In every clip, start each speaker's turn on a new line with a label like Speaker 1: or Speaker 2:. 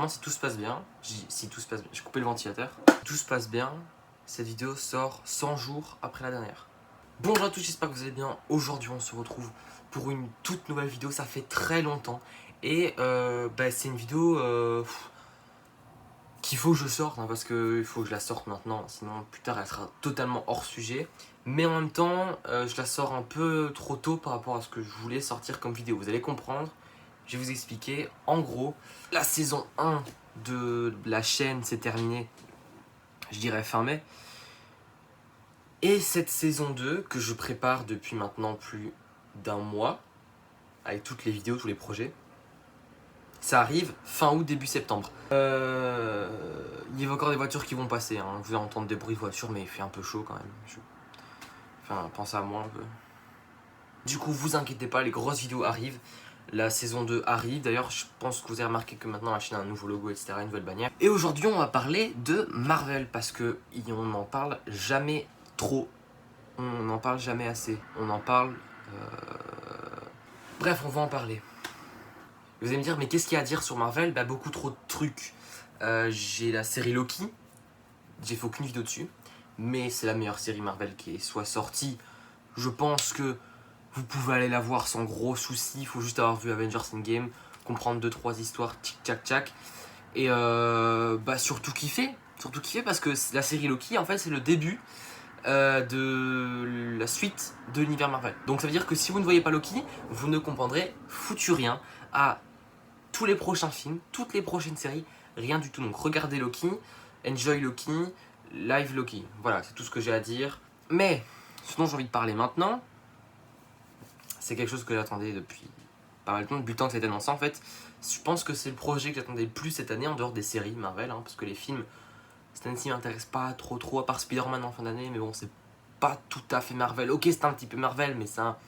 Speaker 1: normalement, si tout se passe bien, si tout se passe bien, j'ai coupé le ventilateur. Si tout se passe bien, cette vidéo sort 100 jours après la dernière. Bonjour à tous, j'espère que vous allez bien. Aujourd'hui, on se retrouve pour une toute nouvelle vidéo. Ça fait très longtemps. Et c'est une vidéo qu'il faut que je sorte, parce qu'il faut que je la sorte maintenant. Sinon, plus tard, elle sera totalement hors sujet. Mais en même temps, je la sors un peu trop tôt par rapport à ce que je voulais sortir comme vidéo. Vous allez comprendre. Je vais vous expliquer. En gros, la saison 1 de la chaîne s'est terminée, je dirais fin mai. Et cette saison 2, que je prépare depuis maintenant plus d'un mois, avec toutes les vidéos, tous les projets, ça arrive fin août, début septembre. Il y a encore des voitures qui vont passer, hein. Vous allez entendre des bruits de voitures, mais il fait un peu chaud quand même. Enfin, pensez à moi un peu. Du coup, vous inquiétez pas, les grosses vidéos arrivent. La saison 2 arrive. D'ailleurs, je pense que vous avez remarqué que maintenant la chaîne a un nouveau logo, etc., une nouvelle bannière. Et aujourd'hui, on va parler de Marvel, parce que on n'en parle jamais trop. On n'en parle jamais assez. On en parle... Bref, on va en parler. Vous allez me dire, mais qu'est-ce qu'il y a à dire sur Marvel? Beaucoup trop de trucs. J'ai la série Loki. J'ai fait aucune vidéo dessus. Mais c'est la meilleure série Marvel qui soit sortie. Je pense que vous pouvez aller la voir sans gros soucis. Il faut juste avoir vu Avengers Endgame, comprendre 2-3 histoires, tchic tchac tchac. Et surtout kiffer. Surtout kiffer parce que la série Loki, en fait, c'est le début de la suite de l'univers Marvel. Donc ça veut dire que si vous ne voyez pas Loki, vous ne comprendrez foutu rien à tous les prochains films, toutes les prochaines séries, rien du tout. Donc regardez Loki, enjoy Loki, live Loki. Voilà, c'est tout ce que j'ai à dire. Mais ce dont j'ai envie de parler maintenant, c'est quelque chose que j'attendais depuis pas mal de temps, depuis le temps que ça a été annoncé en fait. Je pense que c'est le projet que j'attendais le plus cette année en dehors des séries Marvel, parce que les films, cette année-ci m'intéresse pas trop, à part Spider-Man en fin d'année, mais bon, c'est pas tout à fait Marvel. Ok, c'est un petit peu Marvel, mais ça,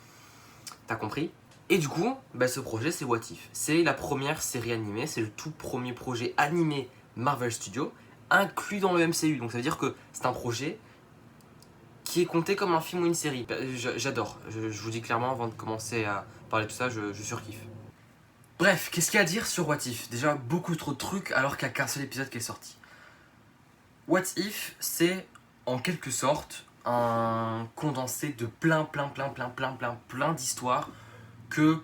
Speaker 1: t'as compris. Et du coup, ce projet, c'est What If. C'est la première série animée, c'est le tout premier projet animé Marvel Studios, inclus dans le MCU. Donc ça veut dire que c'est un projet qui est compté comme un film ou une série. J'adore, je vous dis clairement avant de commencer à parler de tout ça, je surkiffe. Bref, qu'est-ce qu'il y a à dire sur What If? Déjà, beaucoup trop de trucs alors qu'il n'y a qu'un seul épisode qui est sorti. What If, c'est en quelque sorte un condensé de plein d'histoires que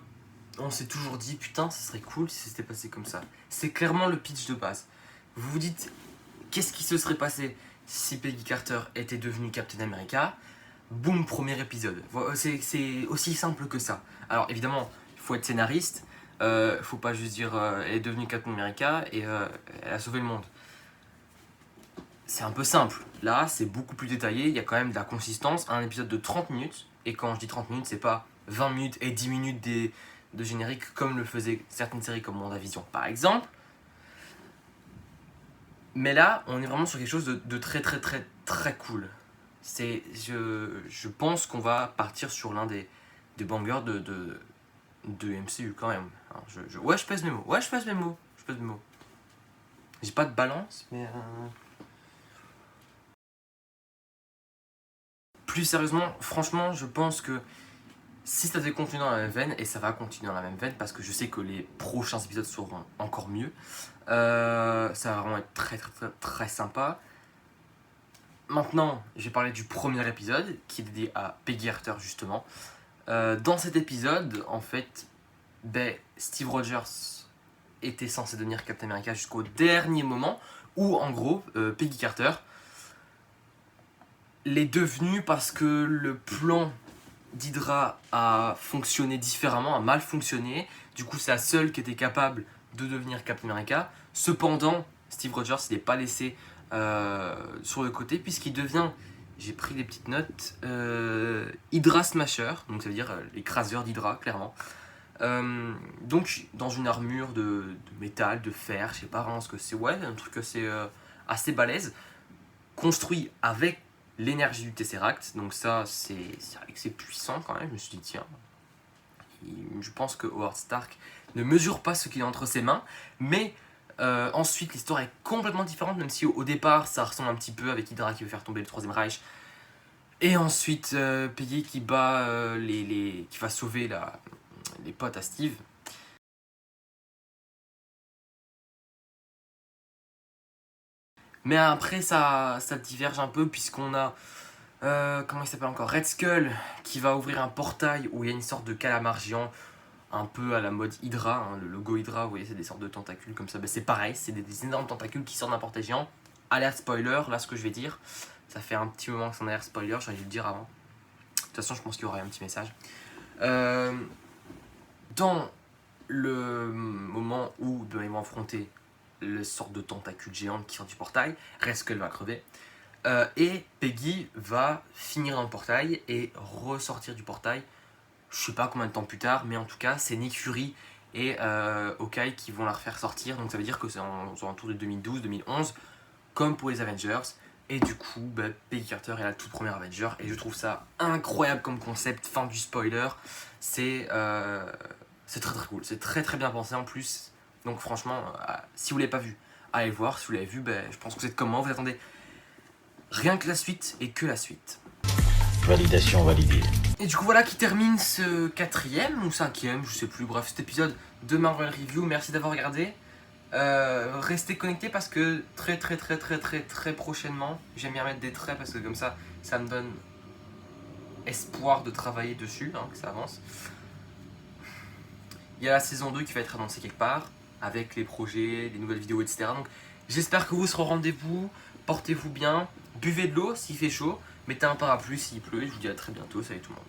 Speaker 1: on s'est toujours dit putain, ça serait cool si c'était passé comme ça. C'est clairement le pitch de base. Vous vous dites, qu'est-ce qui se serait passé si Peggy Carter était devenue Captain America? Boum, premier épisode. C'est aussi simple que ça. Alors évidemment, il faut être scénariste. Faut pas juste dire elle est devenue Captain America et elle a sauvé le monde. C'est un peu simple. Là, c'est beaucoup plus détaillé. Il y a quand même de la consistance. Un épisode de 30 minutes. Et quand je dis 30 minutes, c'est pas 20 minutes et 10 minutes de générique comme le faisaient certaines séries comme WandaVision par exemple. Mais là, on est vraiment sur quelque chose de très cool. Je pense qu'on va partir sur l'un des bangers de MCU quand même. Ouais, je pèse mes mots. J'ai pas de balance, mais... Plus sérieusement, franchement, je pense que si ça devait continuer dans la même veine, et ça va continuer dans la même veine parce que je sais que les prochains épisodes seront encore mieux, ça va vraiment être très sympa. Maintenant, j'ai parlé du premier épisode qui est dédié à Peggy Carter justement. Dans cet épisode, en fait, Steve Rogers était censé devenir Captain America jusqu'au dernier moment où en gros, Peggy Carter l'est devenue parce que le plan d'Hydra a fonctionné différemment, a mal fonctionné. Du coup, c'est la seule qui était capable de devenir Captain America. Cependant, Steve Rogers n'est pas laissé sur le côté puisqu'il devient, j'ai pris des petites notes, Hydra Smasher, donc ça veut dire l'écraseur d'Hydra, clairement. Donc, dans une armure de métal, de fer, je sais pas vraiment ce que c'est, ouais, un truc assez balèze, construit avec l'énergie du Tesseract, donc ça c'est puissant quand même. Je me suis dit tiens, je pense que Howard Stark ne mesure pas ce qu'il a entre ses mains, mais ensuite l'histoire est complètement différente, même si au départ ça ressemble un petit peu avec Hydra qui veut faire tomber le Troisième Reich, et ensuite Peggy qui bat qui va sauver les potes à Steve. Mais après, ça diverge un peu, puisqu'on a, comment il s'appelle encore, Red Skull, qui va ouvrir un portail où il y a une sorte de calamar géant, un peu à la mode Hydra, hein, le logo Hydra, vous voyez, c'est des sortes de tentacules comme ça. Ben, c'est pareil, c'est des énormes tentacules qui sortent d'un portail géant. Alerte spoiler, là ce que je vais dire, ça fait un petit moment que c'est un alerte spoiler, j'aurais dû le dire avant. De toute façon, je pense qu'il y aura un petit message. Dans le moment où ils vont affronter le sorte de tentacule géante qui sort du portail, Red Skull va crever. Et Peggy va finir dans le portail et ressortir du portail. Je sais pas combien de temps plus tard, mais en tout cas, c'est Nick Fury et Hawkeye qui vont la refaire sortir. Donc ça veut dire que c'est aux alentours de 2012-2011, comme pour les Avengers. Et du coup, Peggy Carter est la toute première Avenger. Et je trouve ça incroyable comme concept. Fin du spoiler. C'est très très cool. C'est très très bien pensé en plus. Donc franchement, si vous ne l'avez pas vu, allez le voir. Si vous l'avez vu, je pense que vous êtes comme moi. Vous attendez rien que la suite et que la suite.
Speaker 2: Validation validée.
Speaker 1: Et du coup voilà qui termine ce 4ème ou 5ème, je sais plus, bref cet épisode de Marvel Review. Merci d'avoir regardé. Restez connectés parce que très prochainement, j'aime bien mettre des traits parce que comme ça me donne espoir de travailler dessus, hein, que ça avance. Il y a la saison 2 qui va être annoncée quelque part, avec les projets, les nouvelles vidéos, etc. Donc j'espère que vous serez au rendez-vous, portez-vous bien, buvez de l'eau s'il fait chaud, mettez un parapluie s'il pleut, et je vous dis à très bientôt, salut tout le monde.